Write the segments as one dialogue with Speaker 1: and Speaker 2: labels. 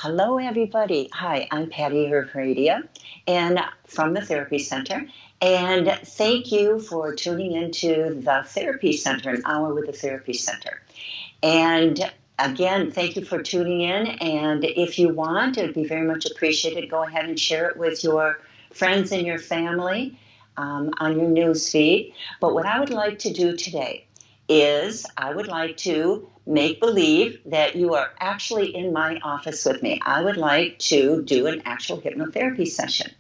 Speaker 1: Hello, everybody. Hi, I'm Patti Heredia, and from the Therapy Center. And thank you for tuning into the Therapy Center, an hour with the Therapy Center. And again, thank you for tuning in. And if you want, it would be very much appreciated. Go ahead and share it with your friends and your family on your news feed. But what I would like to do today is I would like to make believe that you are actually in my office with me. I would like to do an actual hypnotherapy session.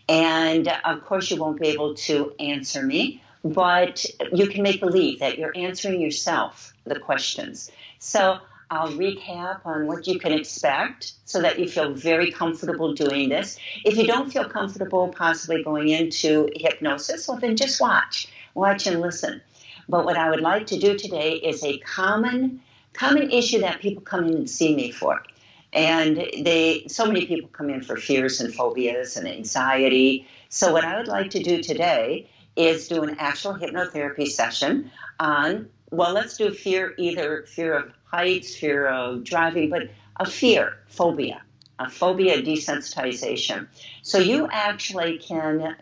Speaker 1: And of course, you won't be able to answer me, but you can make believe that you're answering yourself the questions. So I'll recap on what you can expect so that you feel very comfortable doing this. If you don't feel comfortable possibly going into hypnosis, well, then just watch and listen. But what I would like to do today is a common issue that people come in and see me for. And so many people come in for fears and phobias and anxiety. So what I would like to do today is do an actual hypnotherapy session on, well, let's do fear, either fear of heights, fear of driving, but a phobia desensitization. So you actually can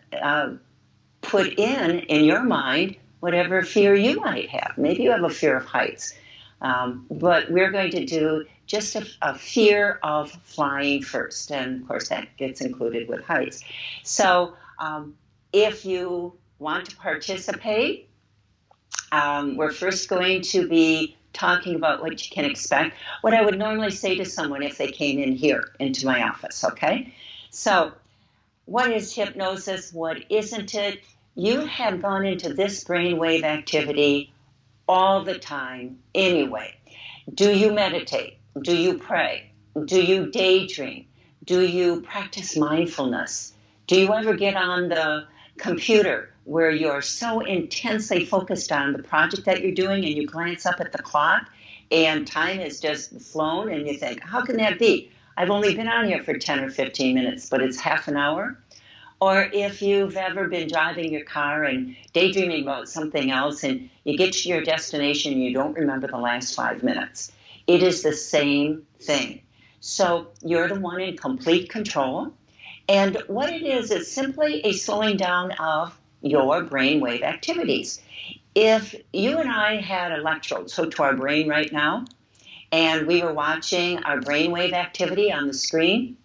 Speaker 1: put in your mind whatever fear you might have. Maybe you have a fear of heights, but we're going to do just a fear of flying first. And of course, that gets included with heights. So if you want to participate, we're first going to be talking about what you can expect, what I would normally say to someone if they came in here into my office, okay? So what is hypnosis? What isn't it? You have gone into this brainwave activity all the time anyway. Do you meditate? Do you pray? Do you daydream? Do you practice mindfulness? Do you ever get on the computer where you're so intensely focused on the project that you're doing and you glance up at the clock and time has just flown and you think, how can that be? I've only been on here for 10 or 15 minutes, but it's half an hour. Or if you've ever been driving your car and daydreaming about something else and you get to your destination and you don't remember the last 5 minutes. It is the same thing. So you're the one in complete control. And what it is simply a slowing down of your brainwave activities. If you and I had electrodes hooked to our brain right now, and we were watching our brainwave activity on the screen,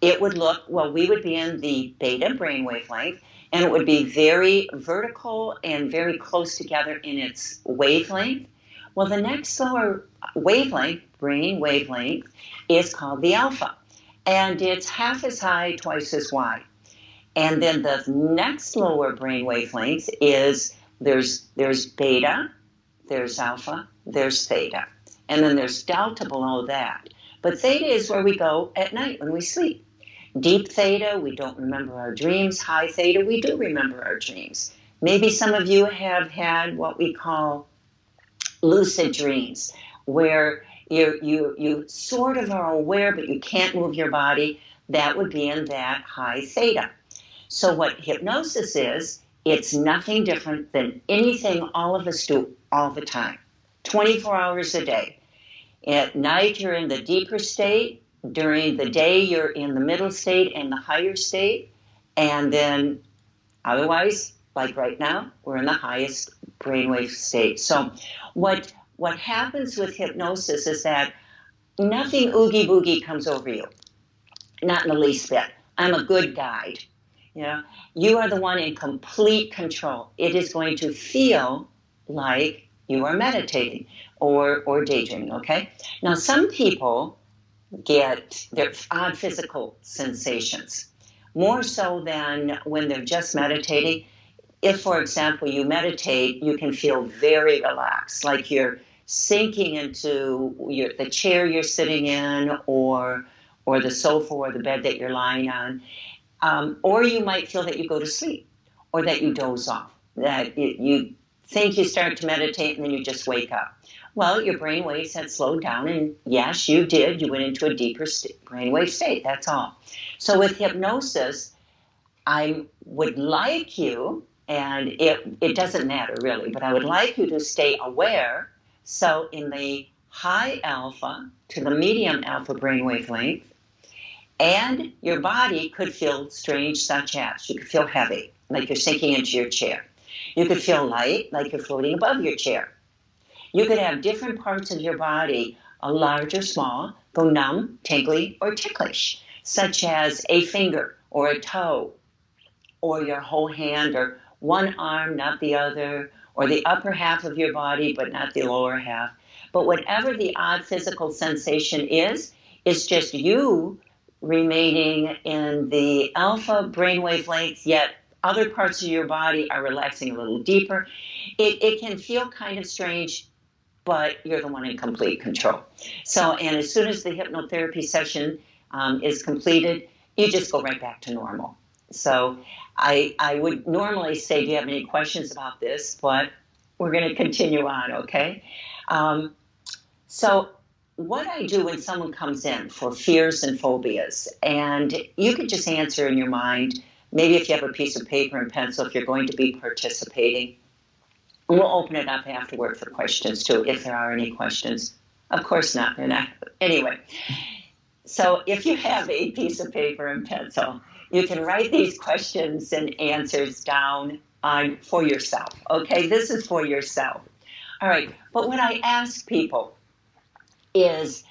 Speaker 1: it would look, well, we would be in the beta brainwave length, and it would be very vertical and very close together in its wavelength. Well, the next lower wavelength, brain wavelength, is called the alpha, and it's half as high, twice as wide. And then the next lower brain wavelength is there's beta, there's alpha, there's theta, and then there's delta below that. But theta is where we go at night when we sleep. Deep theta, we don't remember our dreams. High theta, we do remember our dreams. Maybe some of you have had what we call lucid dreams, where you sort of are aware, but you can't move your body. That would be in that high theta. So what hypnosis is, it's nothing different than anything all of us do all the time, 24 hours a day. At night, you're in the deeper state. During the day, you're in the middle state and the higher state. And then otherwise, like right now, we're in the highest brainwave state. So what happens with hypnosis is that nothing oogie boogie comes over you. Not in the least bit. I'm a good guide. You are the one in complete control. It is going to feel like you are meditating or daydreaming, okay? Now, some people get their odd physical sensations, more so than when they're just meditating. If, for example, you meditate, you can feel very relaxed, like you're sinking into the chair you're sitting in or the sofa or the bed that you're lying on. Or you might feel that you go to sleep or that you doze off, that you think you start to meditate and then you just wake up. Well, your brain waves had slowed down, and yes, you did. You went into a deeper brainwave state, that's all. So with hypnosis, I would like you, and it doesn't matter really, but I would like you to stay aware. So in the high alpha to the medium alpha brain wavelength, and your body could feel strange, such as you could feel heavy, like you're sinking into your chair. You could feel light, like you're floating above your chair. You could have different parts of your body, large or small, go numb, tingly, or ticklish, such as a finger or a toe, or your whole hand, or one arm, not the other, or the upper half of your body, but not the lower half. But whatever the odd physical sensation is, it's just you remaining in the alpha brainwave length, yet other parts of your body are relaxing a little deeper. It can feel kind of strange, but you're the one in complete control. So, and as soon as the hypnotherapy session is completed, you just go right back to normal. So I would normally say, do you have any questions about this? But we're going to continue on, okay? So what I do when someone comes in for fears and phobias, and you can just answer in your mind, maybe if you have a piece of paper and pencil, if you're going to be participating. We'll open it up afterward for questions, too, if there are any questions. Of course not. They're not. Anyway, so if you have a piece of paper and pencil, you can write these questions and answers down for yourself. Okay, this is for yourself. All right, but what I ask people is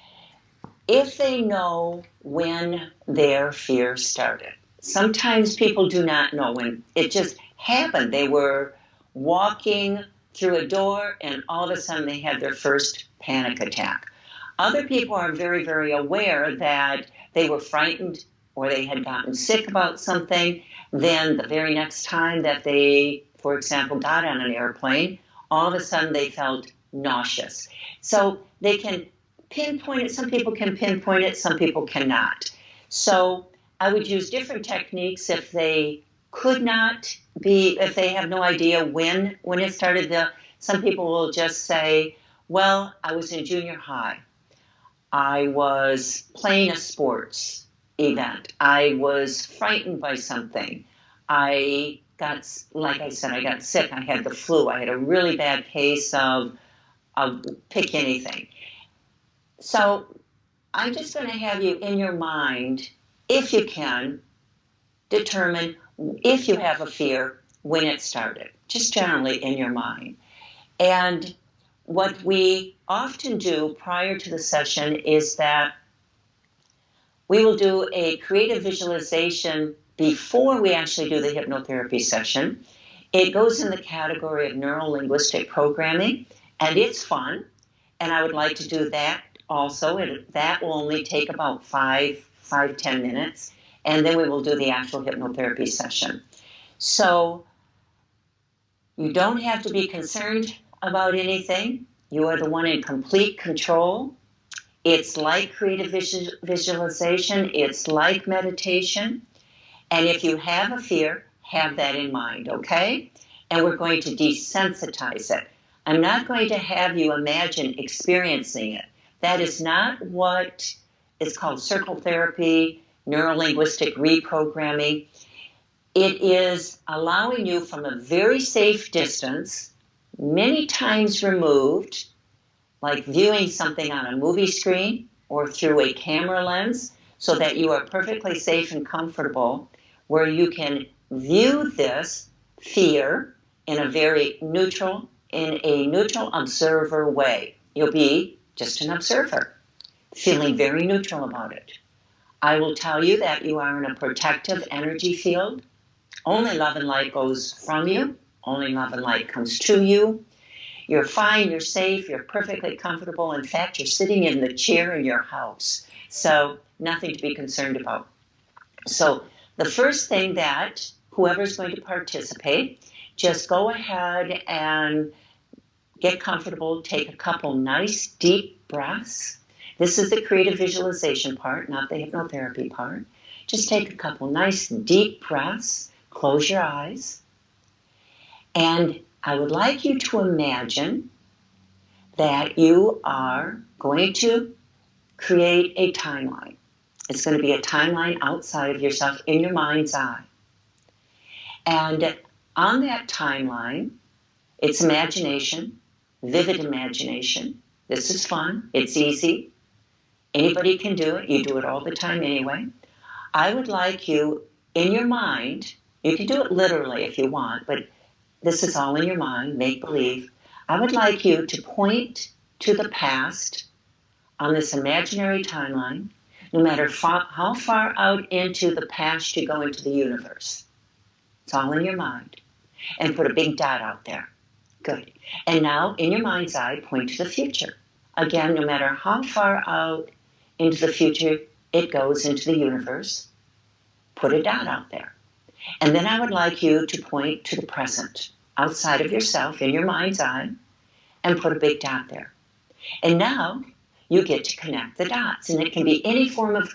Speaker 1: if they know when their fear started. Sometimes people do not know when it just happened. They were walking through a door and all of a sudden they had their first panic attack. Other people are very, very aware that they were frightened or they had gotten sick about something. Then the very next time that they, for example, got on an airplane, all of a sudden they felt nauseous. So they can pinpoint it. Some people can pinpoint it, some people cannot. So I would use different techniques if they could not be, if they have no idea when it started. Some people will just say, well, I was in junior high. I was playing a sports event. I was frightened by something. I got, like I said, I got sick. I had the flu. I had a really bad case of pick anything. So I'm just going to have you in your mind, if you can, determine if you have a fear, when it started, just generally in your mind. And what we often do prior to the session is that we will do a creative visualization before we actually do the hypnotherapy session. It goes in the category of neuro-linguistic programming, and it's fun. And I would like to do that also. That will only take about 5-10 minutes. And then we will do the actual hypnotherapy session. So you don't have to be concerned about anything. You are the one in complete control. It's like creative visualization. It's like meditation. And if you have a fear, have that in mind, okay? And we're going to desensitize it. I'm not going to have you imagine experiencing it. That is not what is called circle therapy, neuro-linguistic reprogramming. It is allowing you from a very safe distance, many times removed, like viewing something on a movie screen or through a camera lens, so that you are perfectly safe and comfortable, where you can view this fear in a very neutral, observer way. You'll be just an observer, feeling very neutral about it. I will tell you that you are in a protective energy field. Only love and light goes from you. Only love and light comes to you. You're fine, you're safe, you're perfectly comfortable. In fact, you're sitting in the chair in your house. So nothing to be concerned about. So the first thing that whoever's going to participate, just go ahead and get comfortable. Take a couple nice deep breaths. This is the creative visualization part, not the hypnotherapy part. Just take a couple nice deep breaths. Close your eyes. And I would like you to imagine that you are going to create a timeline. It's going to be a timeline outside of yourself in your mind's eye. And on that timeline, it's imagination, vivid imagination, This is fun. It's easy. Anybody can do it. You do it all the time anyway. I would like you, in your mind, you can do it literally if you want, but this is all in your mind, make believe. I would like you to point to the past on this imaginary timeline, no matter how far out into the past you go into the universe. It's all in your mind. And put a big dot out there. Good. And now, in your mind's eye, point to the future. Again, no matter how far out into the future it goes into the universe, put a dot out there. And then I would like you to point to the present, outside of yourself, in your mind's eye, and put a big dot there. And now you get to connect the dots. And it can be any form of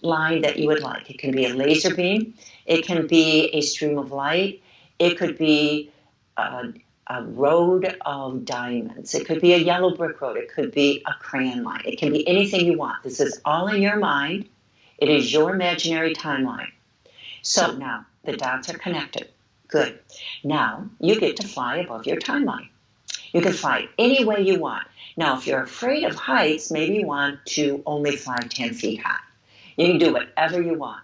Speaker 1: line that you would like. It can be a laser beam. It can be a stream of light. It could be a road of diamonds. It could be a yellow brick road. It could be a crayon line. It can be anything you want. This is all in your mind. It is your imaginary timeline. So now the dots are connected. Good. Now you get to fly above your timeline. You can fly any way you want. Now, if you're afraid of heights, maybe you want to only fly 10 feet high. You can do whatever you want.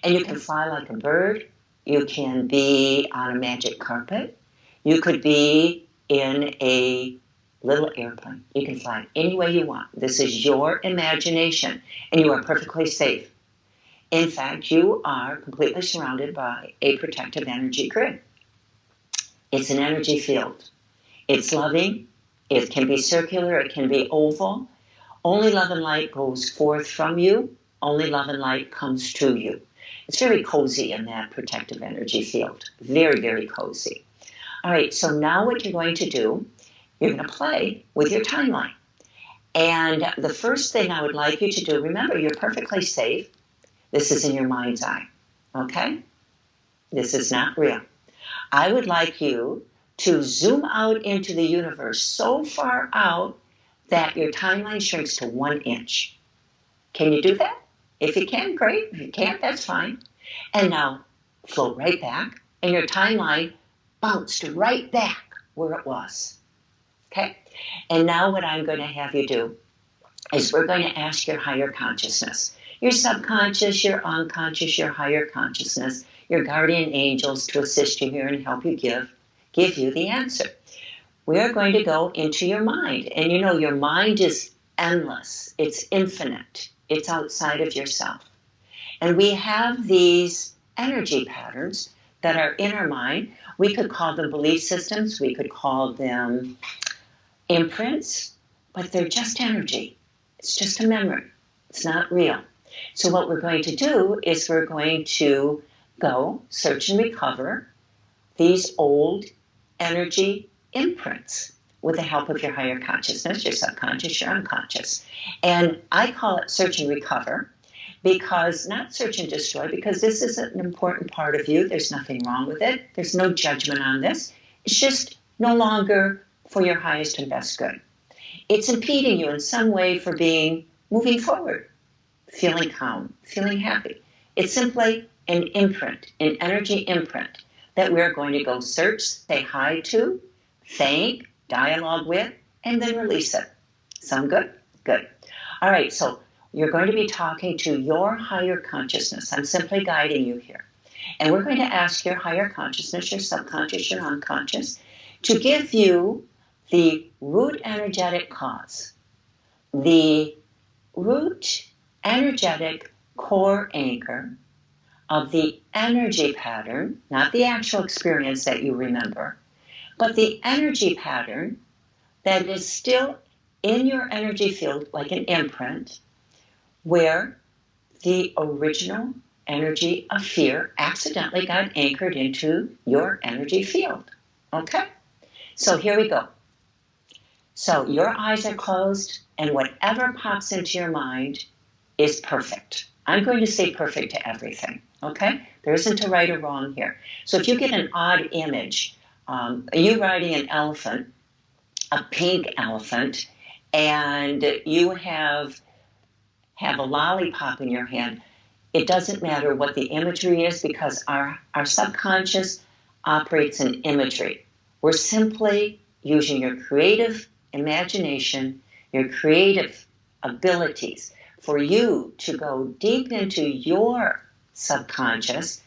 Speaker 1: And you can fly like a bird. You can be on a magic carpet. You could be in a little airplane. You can fly any way you want. This is your imagination, and you are perfectly safe. In fact, you are completely surrounded by a protective energy grid. It's an energy field. It's loving. It can be circular. It can be oval. Only love and light goes forth from you. Only love and light comes to you. It's very cozy in that protective energy field. Very, very cozy. All right, so now what you're going to do, you're going to play with your timeline. And the first thing I would like you to do, remember, you're perfectly safe. This is in your mind's eye, okay? This is not real. I would like you to zoom out into the universe so far out that your timeline shrinks to 1 inch. Can you do that? If you can, great. If you can't, that's fine. And now float right back, and your timeline bounced right back where it was. Okay? And now what I'm going to have you do is we're going to ask your higher consciousness, your subconscious, your unconscious, your higher consciousness, your guardian angels to assist you here and help you give you the answer. We are going to go into your mind. And you know, your mind is endless. It's infinite. It's outside of yourself. And we have these energy patterns that are in our mind. We could call them belief systems. We could call them imprints. But they're just energy. It's just a memory. It's not real. So what we're going to do is we're going to go search and recover these old energy imprints with the help of your higher consciousness, your subconscious, your unconscious. And I call it search and recover because, not search and destroy, because this is an important part of you. There's nothing wrong with it. There's no judgment on this. It's just no longer for your highest and best good. It's impeding you in some way for moving forward, feeling calm, feeling happy. It's simply an imprint, an energy imprint that we're going to go search, say hi to, thank, dialogue with, and then release it. Sound good? Good. All right, so you're going to be talking to your higher consciousness. I'm simply guiding you here. And we're going to ask your higher consciousness, your subconscious, your unconscious, to give you the root energetic cause, the root energetic core anchor of the energy pattern, not the actual experience that you remember, but the energy pattern that is still in your energy field like an imprint, where the original energy of fear accidentally got anchored into your energy field. Okay? So here we go. So your eyes are closed, and whatever pops into your mind is perfect. I'm going to say perfect to everything. Okay? There isn't a right or wrong here. So if you get an odd image, you riding an elephant, a pink elephant, and you have a lollipop in your hand, it doesn't matter what the imagery is because our subconscious operates in imagery. We're simply using your creative imagination your creative abilities, for you to go deep into your subconscious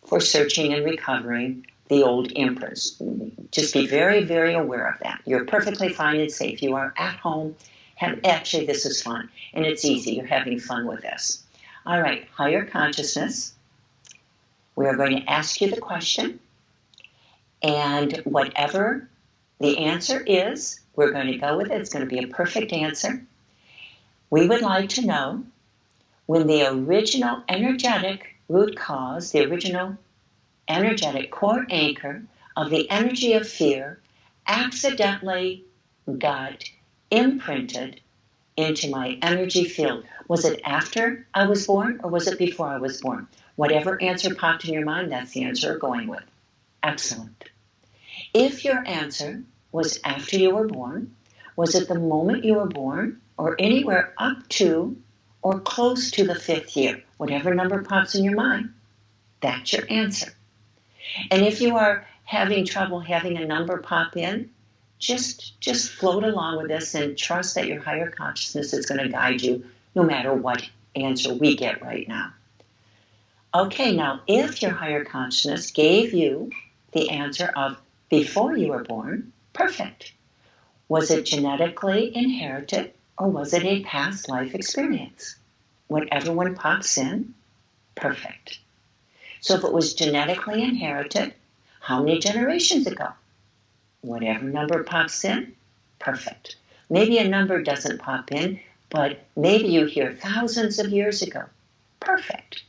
Speaker 1: for searching and recovering the old imprints. Just be very, very aware of that. You're perfectly fine and safe. You are at home. Actually, this is fun, and it's easy. You're having fun with this. All right, higher consciousness. We are going to ask you the question, and whatever the answer is, we're going to go with it. It's going to be a perfect answer. We would like to know when the original energetic root cause, the original energetic core anchor of the energy of fear accidentally got imprinted into my energy field. Was it after I was born or was it before I was born? Whatever answer popped in your mind, that's the answer we're going with. Excellent. If your answer was after you were born, was it the moment you were born or anywhere up to or close to the 5th year? Whatever number pops in your mind, that's your answer. And if you are having trouble having a number pop in, just float along with this and trust that your higher consciousness is going to guide you no matter what answer we get right now. Okay, now if your higher consciousness gave you the answer of before you were born, perfect. Was it genetically inherited or was it a past life experience? Whatever one pops in, perfect. So if it was genetically inherited, how many generations ago? Whatever number pops in, perfect. Maybe a number doesn't pop in, but maybe you hear thousands of years ago. Perfect.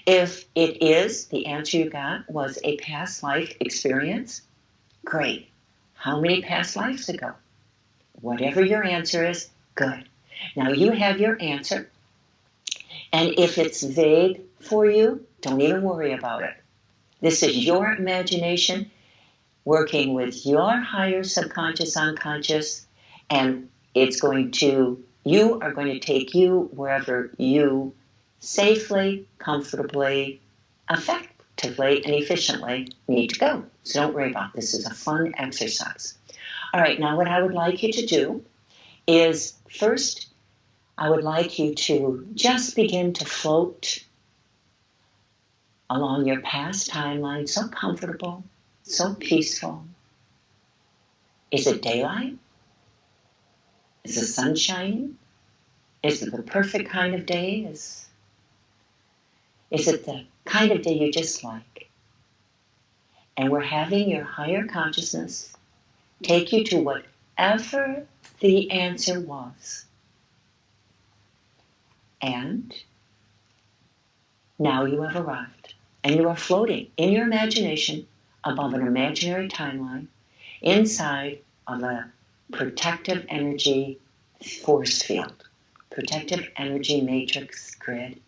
Speaker 1: If it is, the answer you got was a past life experience, great. How many past lives ago? Whatever your answer is, good. Now you have your answer, and if it's vague for you, don't even worry about it. This is your imagination working with your higher subconscious, unconscious, and you are going to take you wherever you safely, comfortably, effectively, and efficiently need to go. So don't worry about it. This is a fun exercise. All right, now what I would like you to do is first, I would like you to just begin to float along your past timeline, so comfortable, so peaceful. Is it daylight? Is the sun shining? Is it the perfect kind of day? Is it the kind of day you just like? And we're having your higher consciousness take you to whatever the answer was. And now you have arrived. And you are floating in your imagination above an imaginary timeline inside of a protective energy force field, protective energy matrix grid.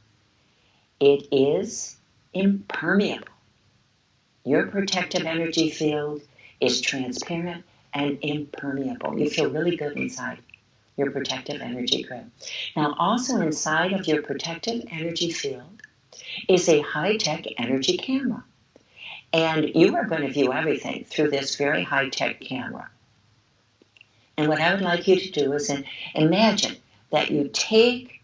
Speaker 1: It is impermeable. Your protective energy field is transparent and impermeable. You feel really good inside your protective energy grid. Now, also inside of your protective energy field is a high-tech energy camera. And you are going to view everything through this very high-tech camera. And what I would like you to do is imagine that you take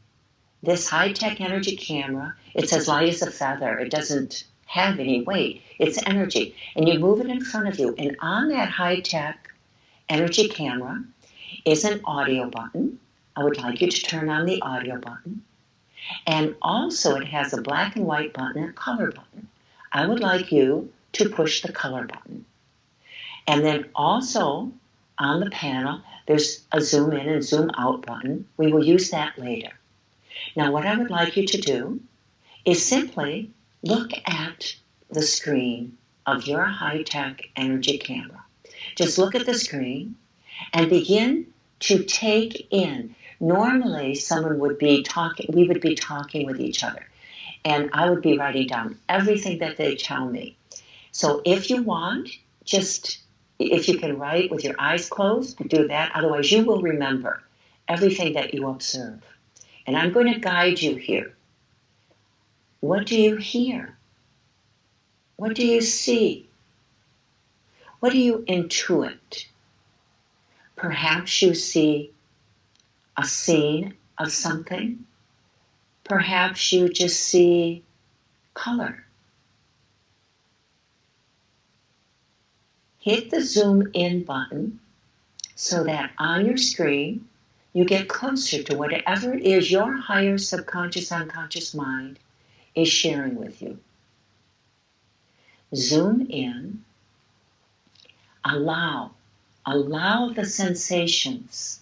Speaker 1: this high-tech energy camera. It's as light as a feather. It doesn't have any weight. It's energy. And you move it in front of you. And on that high-tech energy camera is an audio button. I would like you to turn on the audio button. And also it has a black and white button and a color button. I would like you to push the color button. And then also on the panel, there's a zoom in and zoom out button. We will use that later. Now what I would like you to do is simply look at the screen of your high-tech energy camera. Just look at the screen and begin to take in. Normally, we would be talking with each other, and I would be writing down everything that they tell me. So if you want, if you can write with your eyes closed, do that. Otherwise, you will remember everything that you observe. And I'm going to guide you here. What do you hear? What do you see? What do you intuit? Perhaps you see a scene of something. Perhaps you just see color. Hit the zoom in button so that on your screen you get closer to whatever it is your higher subconscious, unconscious mind is sharing with you. Zoom in. Allow the sensations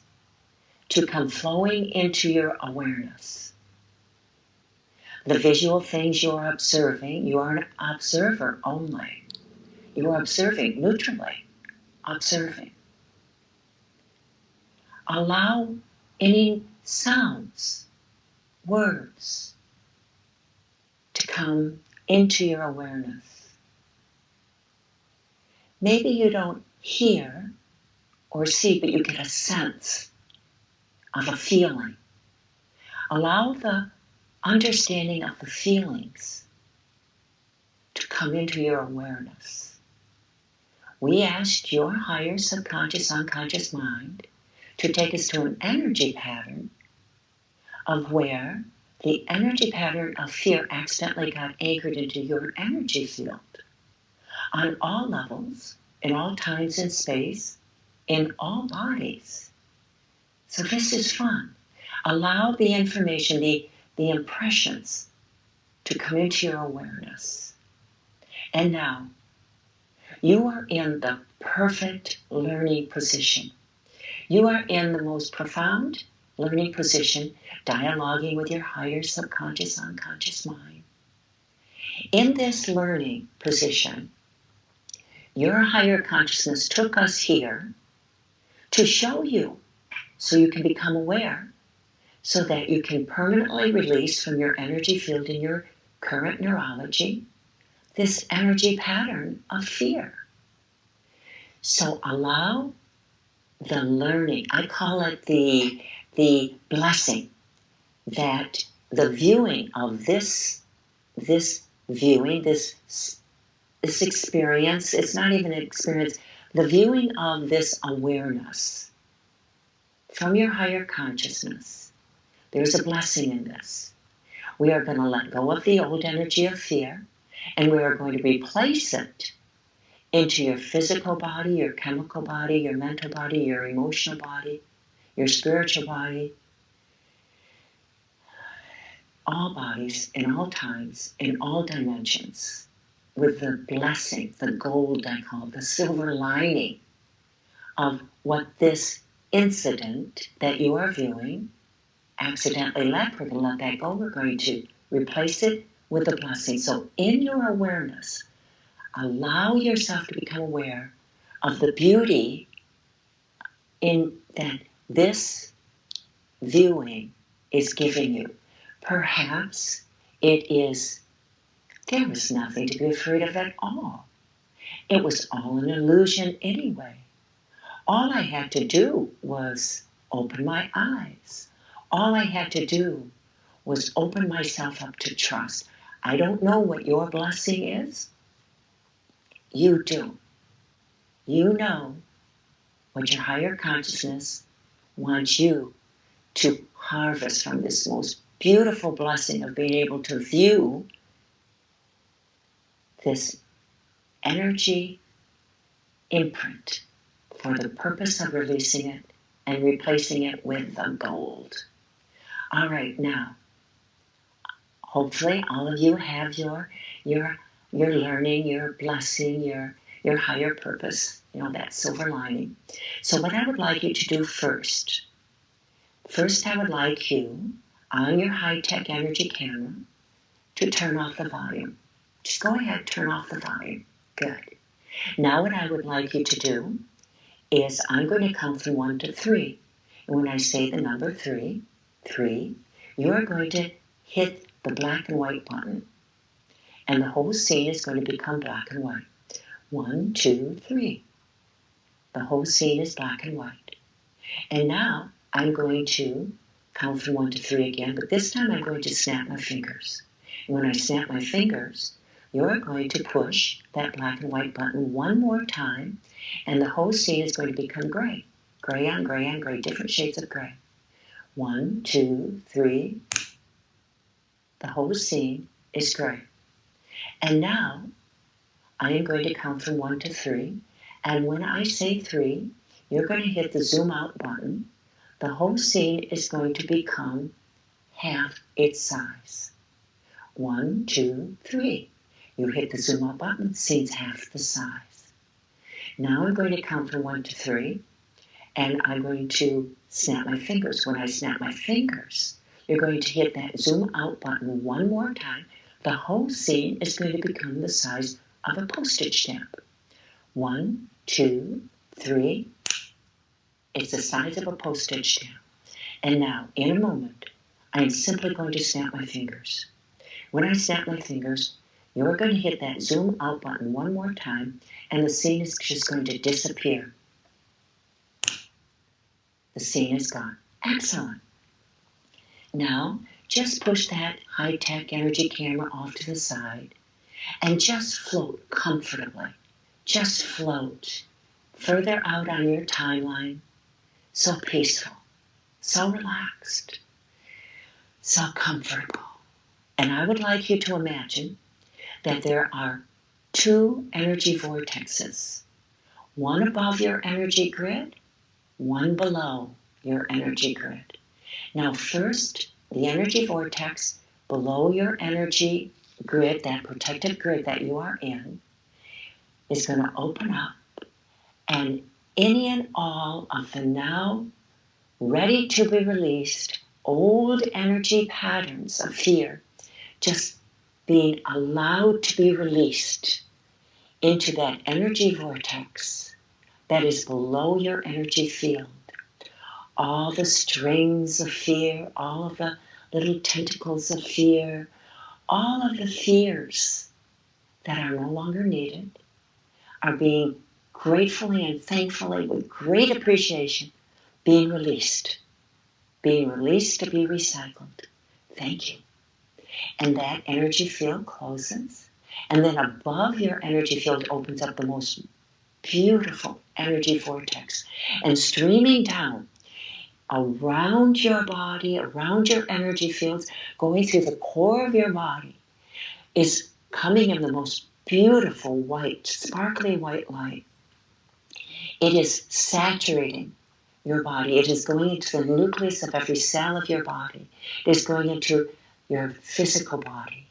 Speaker 1: to come flowing into your awareness. The visual things you're observing, you are an observer only. You are observing neutrally, observing. Allow any sounds, words to come into your awareness. Maybe you don't hear or see, but you get a sense of a feeling. Allow the understanding of the feelings to come into your awareness. We asked your higher subconscious, unconscious mind to take us to an energy pattern of where the energy pattern of fear accidentally got anchored into your energy field on all levels, in all times and space, in all bodies. So this is fun. Allow the information, the impressions to come into your awareness. And now, you are in the perfect learning position. You are in the most profound learning position, dialoguing with your higher subconscious, unconscious mind. In this learning position, your higher consciousness took us here to show you so you can become aware, so that you can permanently release from your energy field in your current neurology this energy pattern of fear. So allow the learning, I call it the blessing, that the viewing of this viewing, this experience, it's not even an experience, the viewing of this awareness from your higher consciousness. There's a blessing in this. We are going to let go of the old energy of fear, and we are going to replace it into your physical body, your chemical body, your mental body, your emotional body, your spiritual body, all bodies, in all times, in all dimensions, with the blessing, the gold I call it, the silver lining of what this incident that you are viewing accidentally left. We're going to let that go. We're going to replace it with a blessing. So in your awareness, allow yourself to become aware of the beauty in that this viewing is giving you. Perhaps it is, there was nothing to be afraid of at all. It was all an illusion anyway. All I had to do was open my eyes. All I had to do was open myself up to trust. I don't know what your blessing is. You do. You know what your higher consciousness wants you to harvest from this most beautiful blessing of being able to view this energy imprint for the purpose of releasing it and replacing it with the gold. All right, now, hopefully all of you have your learning, your blessing, your higher purpose, that silver lining. So what I would like you to do first I would like you, on your high-tech energy camera, to turn off the volume. Just go ahead, turn off the volume. Good. Now what I would like you to do is I'm going to count from 1 to 3. And when I say the number 3, you are going to hit the black and white button. And the whole scene is going to become black and white. 1, 2, 3. The whole scene is black and white. And now I'm going to count from 1 to 3 again, but this time I'm going to snap my fingers. And when I snap my fingers, you're going to push that black and white button one more time, and the whole scene is going to become gray. Gray on gray on gray, different shades of gray. 1, 2, 3. The whole scene is gray. And now I am going to count from 1 to 3. And when I say 3, you're going to hit the zoom out button. The whole scene is going to become half its size. 1, 2, 3. You hit the zoom out button, the scene's half the size. Now I'm going to count from 1 to 3, and I'm going to snap my fingers. When I snap my fingers, you're going to hit that zoom out button one more time. The whole scene is going to become the size of a postage stamp. 1, 2, 3. It's the size of a postage stamp. And now, in a moment, I'm simply going to snap my fingers. When I snap my fingers, you're going to hit that zoom out button one more time, and the scene is just going to disappear. The scene is gone. Excellent. Now, just push that high-tech energy camera off to the side and just float comfortably. Just float further out on your timeline. So peaceful, so relaxed, so comfortable. And I would like you to imagine that there are 2 energy vortexes, one above your energy grid, one below your energy grid. Now first, the energy vortex below your energy grid, that protected grid that you are in, is going to open up, and any and all of the now ready to be released old energy patterns of fear just being allowed to be released into that energy vortex that is below your energy field. All the strings of fear, all of the little tentacles of fear, all of the fears that are no longer needed are being gratefully and thankfully, with great appreciation, being released to be recycled. Thank you. And that energy field closes, and then above your energy field opens up the most beautiful energy vortex, and streaming down around your body, around your energy fields, going through the core of your body, is coming in the most beautiful white, sparkly white light. It is saturating your body. It is going into the nucleus of every cell of your body. It is going into your physical body.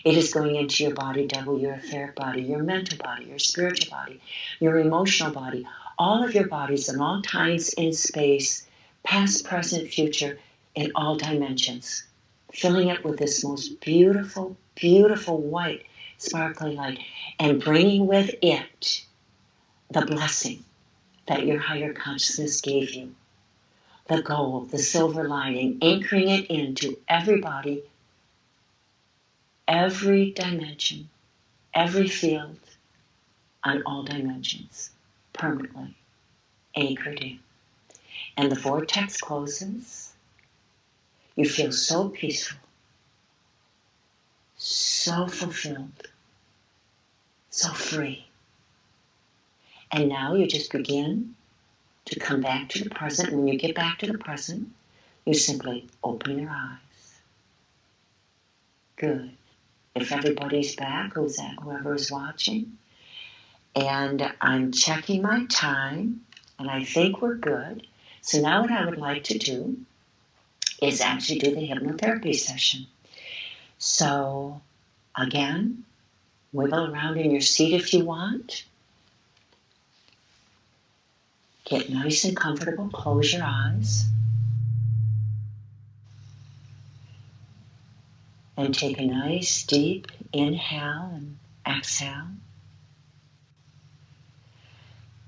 Speaker 1: It is going into your body double, your etheric body, your mental body, your spiritual body, your emotional body, all of your bodies in all times in space, past, present, future, in all dimensions, filling it with this most beautiful, beautiful white, sparkling light, and bringing with it the blessing that your higher consciousness gave you, the gold, the silver lining, anchoring it into every body, every dimension, every field, on all dimensions, permanently anchored in. And the vortex closes. You feel so peaceful, so fulfilled, so free. And now you just begin to come back to the present. When you get back to the present, you simply open your eyes. Good. If everybody's back, whoever is watching. And I'm checking my time, and I think we're good. So now what I would like to do is actually do the hypnotherapy session. So, again, wiggle around in your seat if you want. Get nice and comfortable. Close your eyes. And take a nice deep inhale and exhale.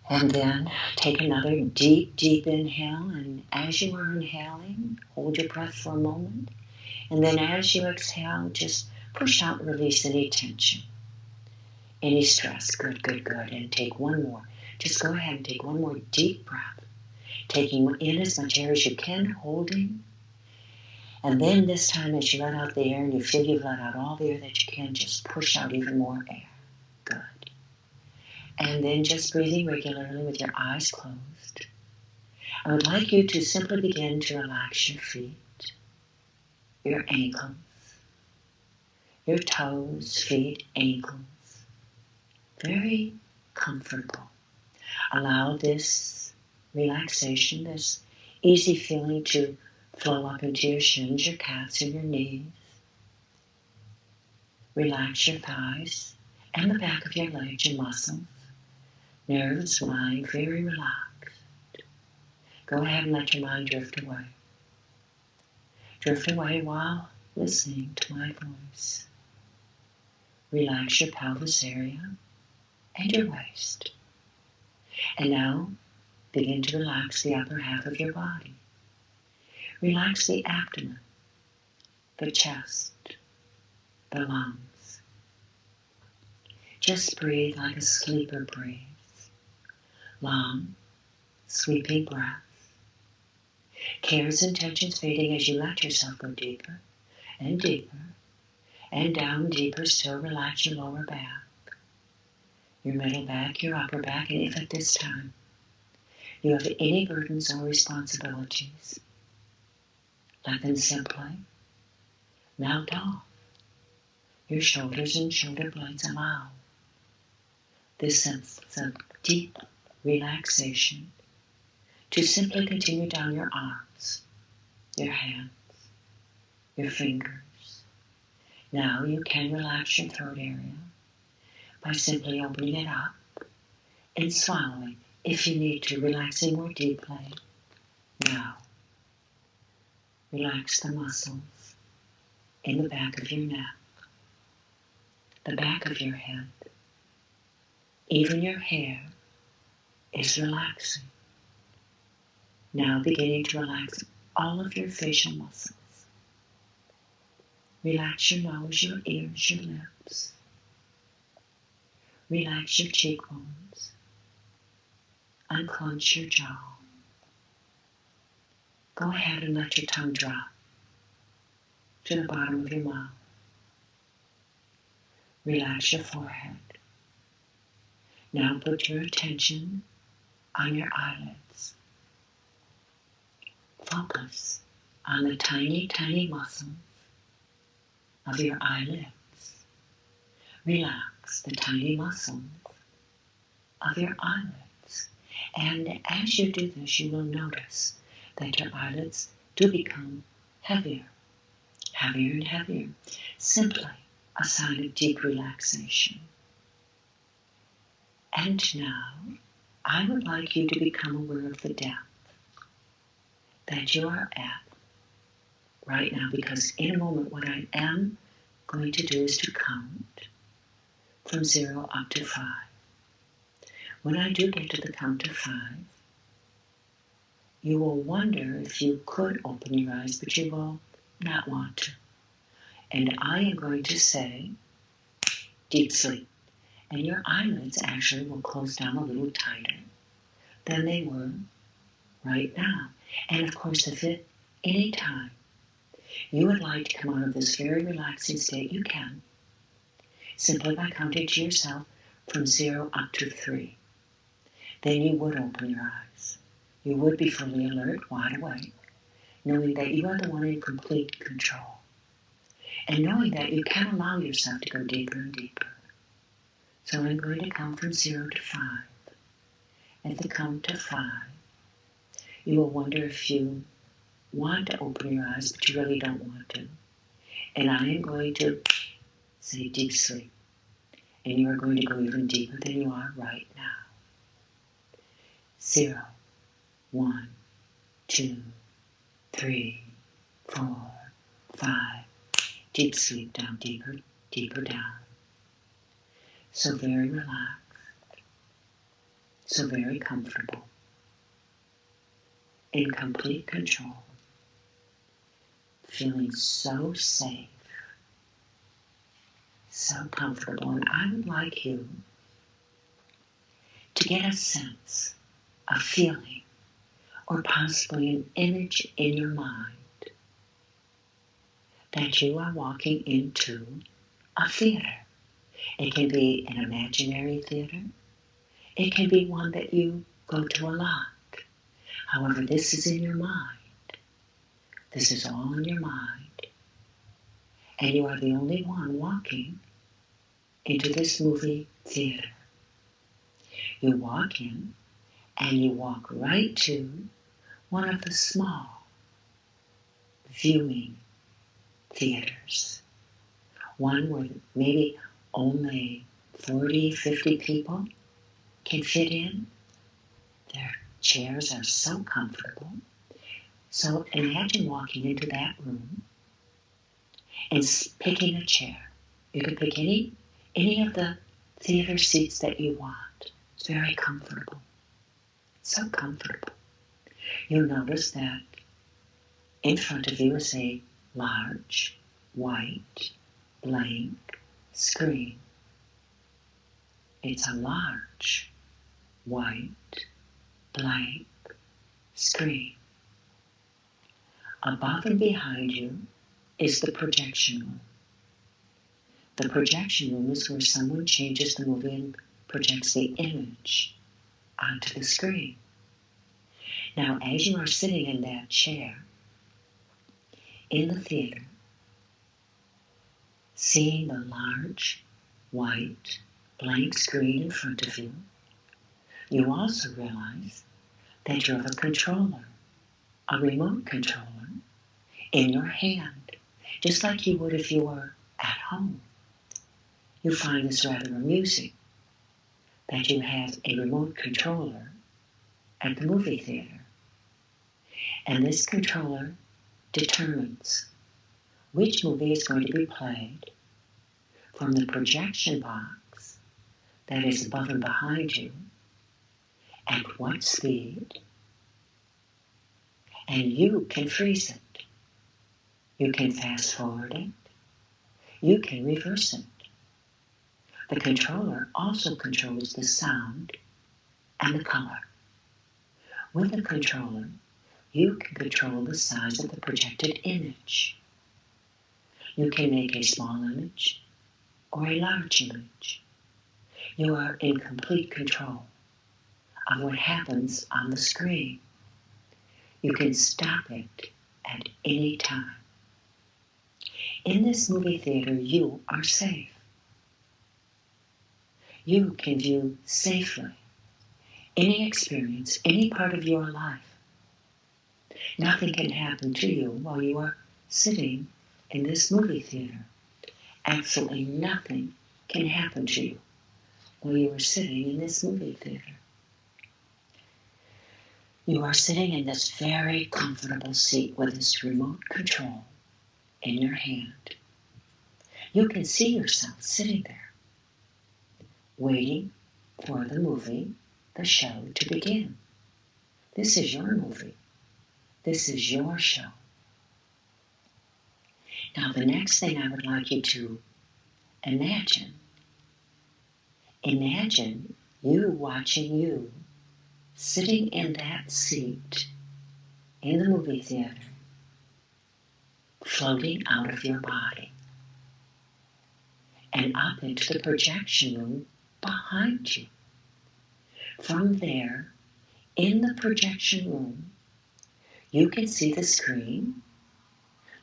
Speaker 1: And then take another deep, deep inhale. And as you are inhaling, hold your breath for a moment. And then as you exhale, just push out and release any tension, any stress. Good, good, good. And take one more. Just go ahead and take one more deep breath. Taking in as much air as you can, holding. And then this time as you let out the air and you feel you've let out all the air that you can, just push out even more air. Good. And then just breathing regularly with your eyes closed. I would like you to simply begin to relax your feet, your ankles, your toes, feet, ankles. Very comfortable. Allow this relaxation, this easy feeling to flow up into your shins, your calves, and your knees. Relax your thighs and the back of your legs, your muscles, nerves, mind, very relaxed. Go ahead and let your mind drift away. Drift away while listening to my voice. Relax your pelvis area and your waist. And now begin to relax the upper half of your body. Relax the abdomen, the chest, the lungs. Just breathe like a sleeper breathes. Long, sweeping breath. Cares and tensions fading as you let yourself go deeper and deeper and down deeper. Still relax your lower back, your middle back, your upper back, and if at this time you have any burdens or responsibilities, let them simply melt off. Your shoulders and shoulder blades allow this sense of deep relaxation to simply continue down your arms, your hands, your fingers. Now you can relax your throat area by simply opening it up and swallowing if you need to, relaxing more deeply. Now, relax the muscles in the back of your neck, the back of your head. Even your hair is relaxing. Now beginning to relax all of your facial muscles. Relax your nose, your ears, your lips. Relax your cheekbones. Unclench your jaw. Go ahead and let your tongue drop to the bottom of your mouth. Relax your forehead. Now put your attention on your eyelids. Focus on the tiny, tiny muscles of your eyelids. Relax the tiny muscles of your eyelids. And as you do this, you will notice that your eyelids do become heavier, heavier and heavier. Simply a sign of deep relaxation. And now, I would like you to become aware of the depth that you are at right now, because in a moment what I am going to do is to count from 0 up to 5. When I do get to the count of 5, you will wonder if you could open your eyes, but you will not want to. And I am going to say, deep sleep. And your eyelids actually will close down a little tighter than they were right now. And of course, if at any time you would like to come out of this very relaxing state, you can. Simply by counting to yourself from 0 up to 3. Then you would open your eyes. You would be fully alert, wide awake, knowing that you are the one in complete control. And knowing that you can allow yourself to go deeper and deeper. So I'm going to count from 0 to 5. At the count of 5, you will wonder if you want to open your eyes, but you really don't want to. And I am going to say deep sleep. And you are going to go even deeper than you are right now. 0, 1, 2, 3, 4, 5. Deep sleep down deeper, deeper down. So very relaxed. So very comfortable. In complete control. Feeling so safe. So comfortable. And I would like you to get a sense, a feeling, or possibly an image in your mind that you are walking into a theater. It can be an imaginary theater. It can be one that you go to a lot. However, this is in your mind. This is all in your mind. And you are the only one walking into this movie theater. You walk in and you walk right to one of the small viewing theaters. One where maybe only 40, 50 people can fit in. Their chairs are so comfortable. So imagine walking into that room and picking a chair. You can pick any of the theater seats that you want. It's very comfortable. So comfortable. You'll notice that in front of you is a large, white, blank screen. It's a large, white, blank screen. Above and behind you is the projection room. The projection room is where someone changes the movie and projects the image onto the screen. Now, as you are sitting in that chair in the theater, seeing the large, white, blank screen in front of you, you also realize that you have a controller, a remote controller, in your hand, just like you would if you were at home. You find this rather amusing, that you have a remote controller at the movie theater. And this controller determines which movie is going to be played from the projection box that is above and behind you, at what speed, and you can freeze it. You can fast forward it. You can reverse it. The controller also controls the sound and the color. With the controller, you can control the size of the projected image. You can make a small image or a large image. You are in complete control of what happens on the screen. You can stop it at any time. In this movie theater, you are safe. You can view safely any experience, any part of your life. Nothing can happen to you while you are sitting in this movie theater. Absolutely nothing can happen to you while you are sitting in this movie theater. You are sitting in this very comfortable seat with this remote control in your hand. You can see yourself sitting there, waiting for the movie, the show to begin. This is your movie. This is your show. Now, the next thing I would like you to imagine you watching you sitting in that seat in the movie theater, floating out of your body and up into the projection room behind you. From there, in the projection room, you can see the screen.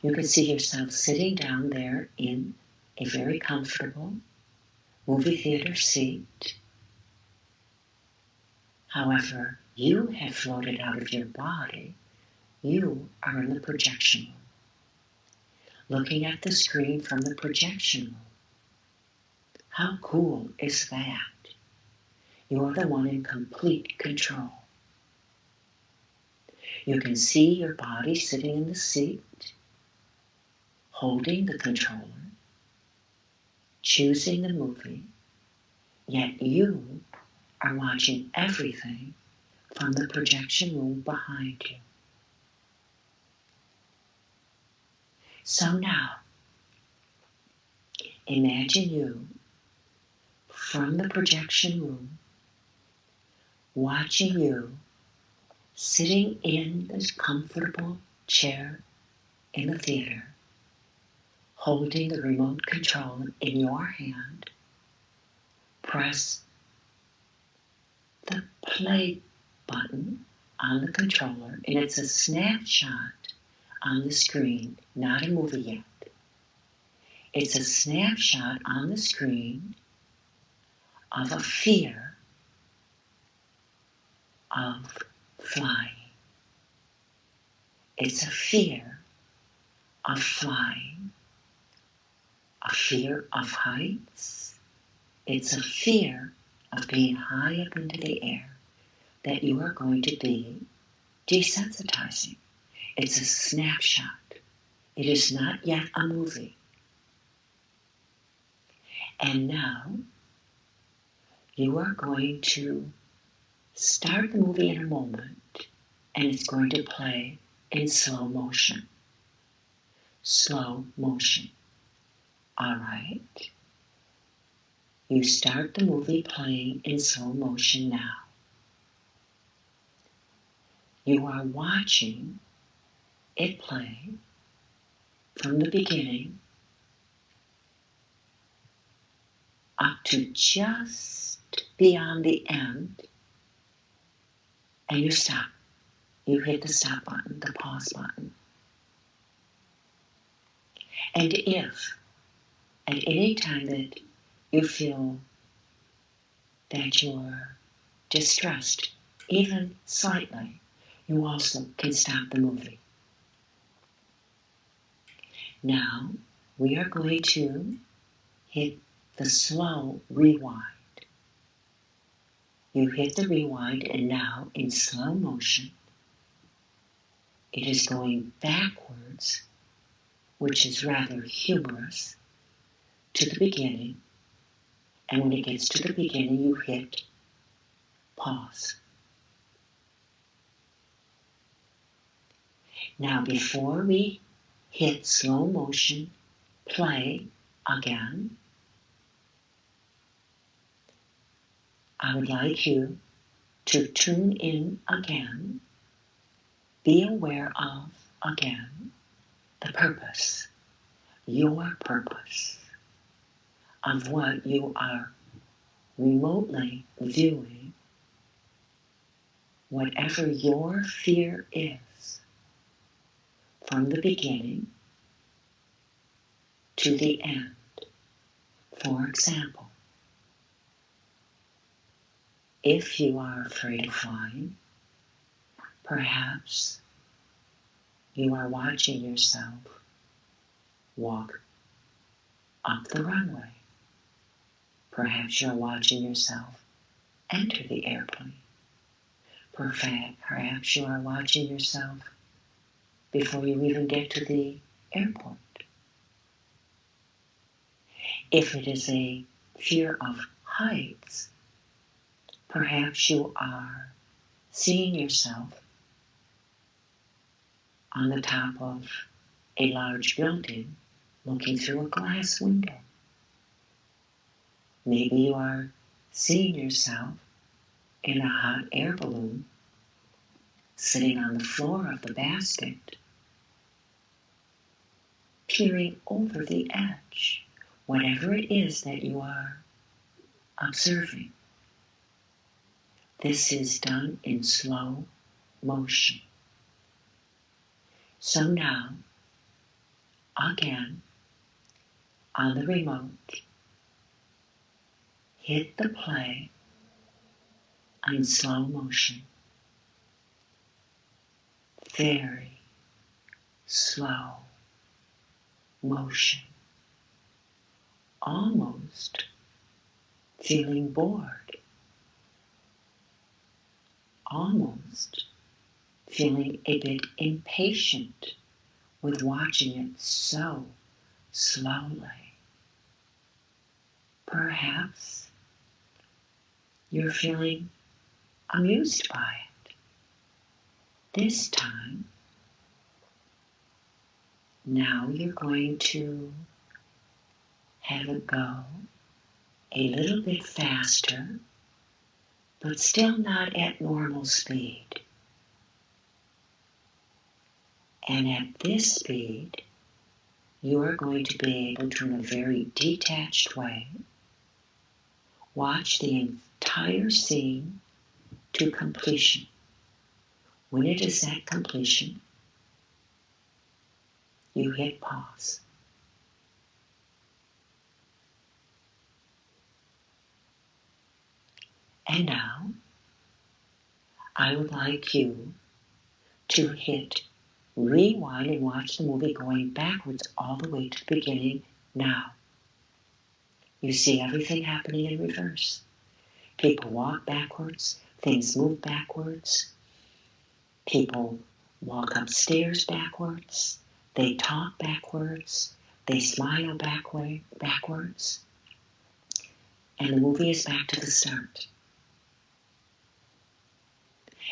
Speaker 1: You can see yourself sitting down there in a very comfortable movie theater seat. However, you have floated out of your body. You are in the projection room, looking at the screen from the projection room. How cool is that? You are the one in complete control. You can see your body sitting in the seat, holding the controller, choosing the movie, yet you are watching everything from the projection room behind you. So now, imagine you from the projection room, watching you sitting in this comfortable chair in the theater, holding the remote control in your hand. Press the play button on the controller, and it's a snapshot on the screen, not a movie yet. It's a snapshot on the screen of a fear of flying. It's a fear of flying, a fear of heights. It's a fear of being high up into the air that you are going to be desensitizing. It's a snapshot. It is not yet a movie. And now you are going to start the movie in a moment, and it's going to play in slow motion. Slow motion. All right. You start the movie playing in slow motion now. You are watching it play from the beginning up to just beyond the end, and you stop. You hit the stop button, the pause button. And if at any time that you feel that you're distressed, even slightly, you also can stop the movie. Now, we are going to hit the slow rewind. You hit the rewind, and now in slow motion, it is going backwards, which is rather humorous, to the beginning. And when it gets to the beginning, you hit pause. Now, before we hit slow motion play again, I would like you to tune in again, be aware of, again, the purpose, your purpose of what you are remotely viewing, whatever your fear is, from the beginning to the end. For example, if you are afraid of flying, perhaps you are watching yourself walk up the runway. Perhaps you're watching yourself enter the airplane. Perhaps you are watching yourself before you even get to the airport. If it is a fear of heights, perhaps you are seeing yourself on the top of a large building looking through a glass window. Maybe you are seeing yourself in a hot air balloon sitting on the floor of the basket, peering over the edge, whatever it is that you are observing. This is done in slow motion. So now, again, on the remote, hit the play in slow motion. Very slow motion. Almost feeling bored. Almost feeling a bit impatient with watching it so slowly. Perhaps you're feeling amused by it. This time, now you're going to have it go a little bit faster, but still not at normal speed. And at this speed, you are going to be able to, in a very detached way, watch the entire scene to completion When it is at completion, you hit pause. And now, I would like you to hit rewind and watch the movie going backwards all the way to the beginning now. You see everything happening in reverse. People walk backwards, things move backwards, people walk upstairs backwards, they talk backwards, they smile backwards, and the movie is back to the start.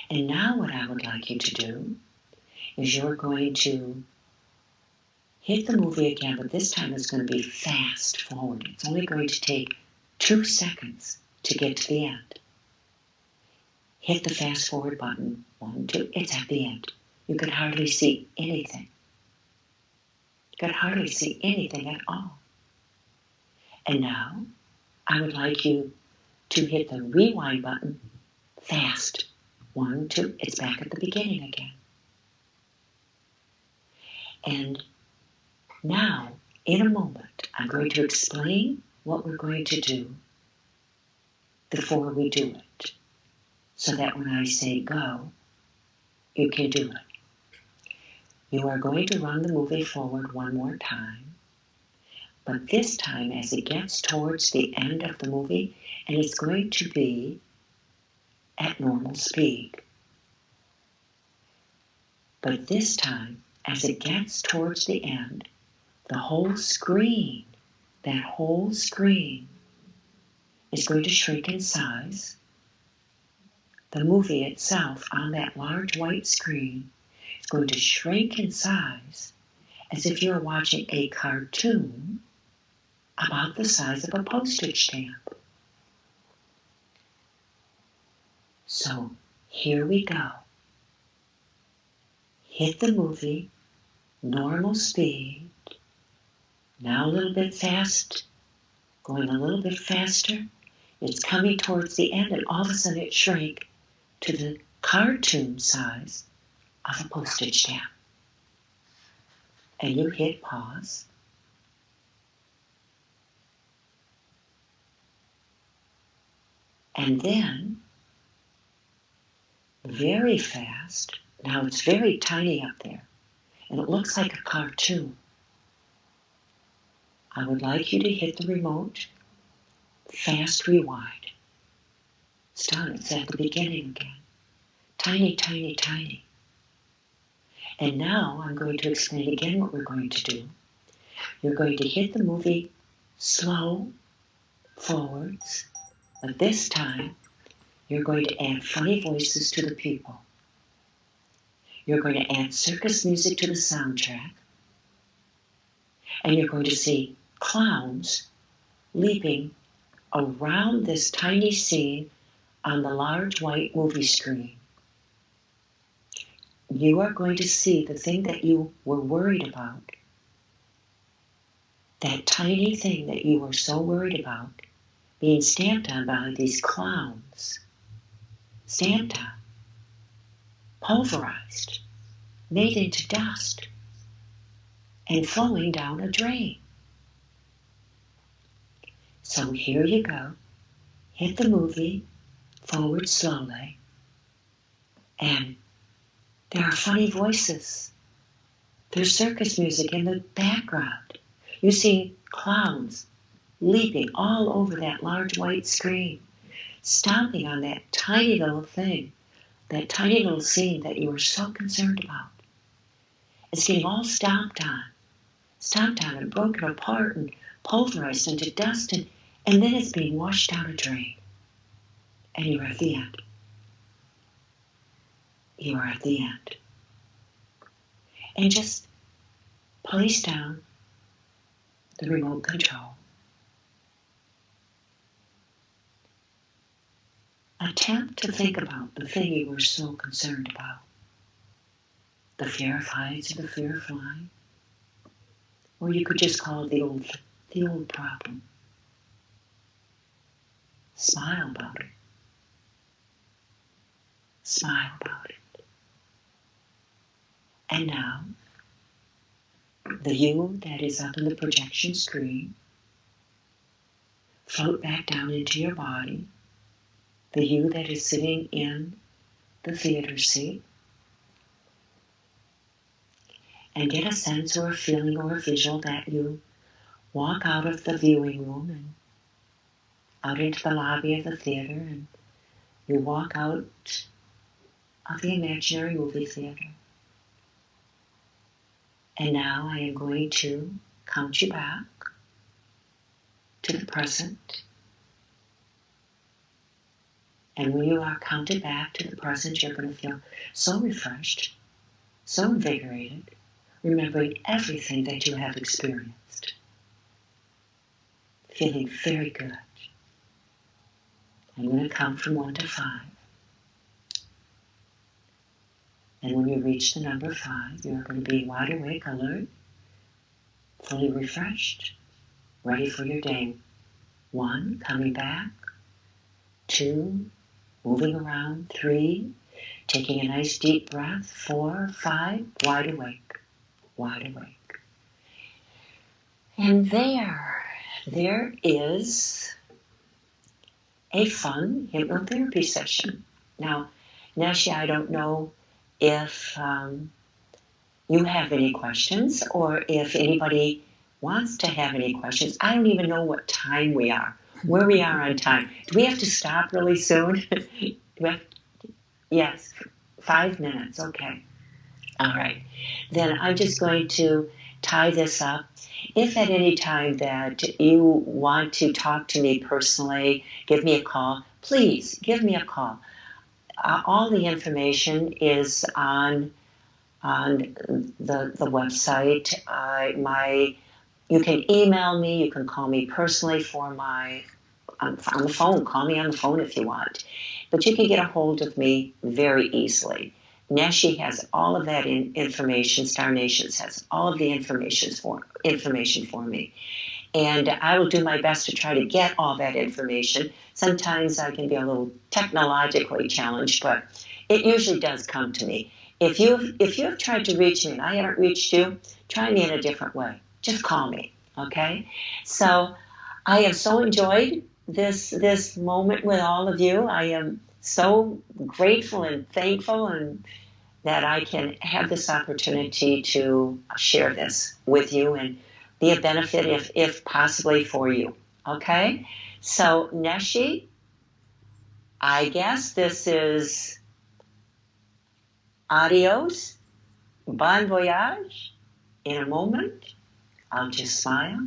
Speaker 1: And now what I would like you to do is you're going to hit the movie again, but this time it's going to be fast forward. It's only going to take 2 seconds to get to the end. Hit the fast forward button, 1, 2, it's at the end. You could hardly see anything. You could hardly see anything at all. And now, I would like you to hit the rewind button fast. 1, 2, it's back at the beginning again. And now, in a moment, I'm going to explain what we're going to do before we do it, so that when I say go, you can do it. You are going to run the movie forward one more time, but this time as it gets towards the end of the movie, and it's going to be at normal speed. But this time, as it gets towards the end, the whole screen, that whole screen, is going to shrink in size. The movie itself on that large white screen is going to shrink in size as if you were watching a cartoon about the size of a postage stamp. So here we go. Hit the movie, normal speed, now a little bit fast, going a little bit faster. It's coming towards the end, and all of a sudden it shrank to the cartoon size of a postage stamp. And you hit pause. And then, very fast, now it's very tiny up there, and it looks like a cartoon. I would like you to hit the remote, fast rewind. It's done, it's at the beginning again. Tiny, tiny, tiny. And now I'm going to explain again what we're going to do. You're going to hit the movie slow forwards, but this time you're going to add funny voices to the people. You're going to add circus music to the soundtrack, and you're going to see clowns leaping around this tiny scene on the large white movie screen. You are going to see the thing that you were worried about, that tiny thing that you were so worried about, being stamped on by these clowns. Stamped on, pulverized, made into dust, and flowing down a drain. So here you go. Hit the movie forward slowly, and there are funny voices. There's circus music in the background. You see clowns leaping all over that large white screen, stomping on that tiny little thing, that tiny little scene that you were so concerned about. It's getting all stomped on and broken apart and pulverized into dust, and then it's being washed down a drain. And you're at the end. You are at the end. And just place down the remote control. Attempt to think about the thing you were so concerned about. The fear of heights or the fear of flying. Or you could just call it the old problem. Smile about it. Smile about it. And now, the you that is up in the projection screen, float back down into your body. The you that is sitting in the theater seat. And get a sense or a feeling or a visual that you walk out of the viewing room and out into the lobby of the theater, and you walk out of the imaginary movie theater. And now I am going to count you back to the present. And when you are counted back to the present, you're going to feel so refreshed, so invigorated, remembering everything that you have experienced. Feeling very good. I'm going to count from 1 to 5. And when you reach the number 5, you're going to be wide awake, alert, fully refreshed, ready for your day. 1, coming back. 2, moving around. 3, taking a nice deep breath. 4, 5, wide awake, wide awake. And there is a fun hypnotherapy session. Now, Nashi, I don't know if you have any questions or if anybody wants to have any questions. I don't even know what time we are, where we are on time. Do we have to stop really soon? Yes, 5 minutes, okay. All right. Then I'm just going to tie this up. If at any time that you want to talk to me personally, give me a call, please give me a call. All the information is on the website. You can email me, you can call me personally on the phone. Call me on the phone if you want. But you can get a hold of me very easily. Nashi has all of that information. Star Nations has all of the information for me. And I will do my best to try to get all that information. Sometimes I can be a little technologically challenged, but it usually does come to me. If you've tried to reach me and I haven't reached you, try me in a different way. Just call me, okay? So I have so enjoyed this moment with all of you. I am so grateful and thankful and that I can have this opportunity to share this with you and be a benefit if possibly for you. Okay? So Neshi, I guess this is adios, bon voyage. In a moment, I'll just smile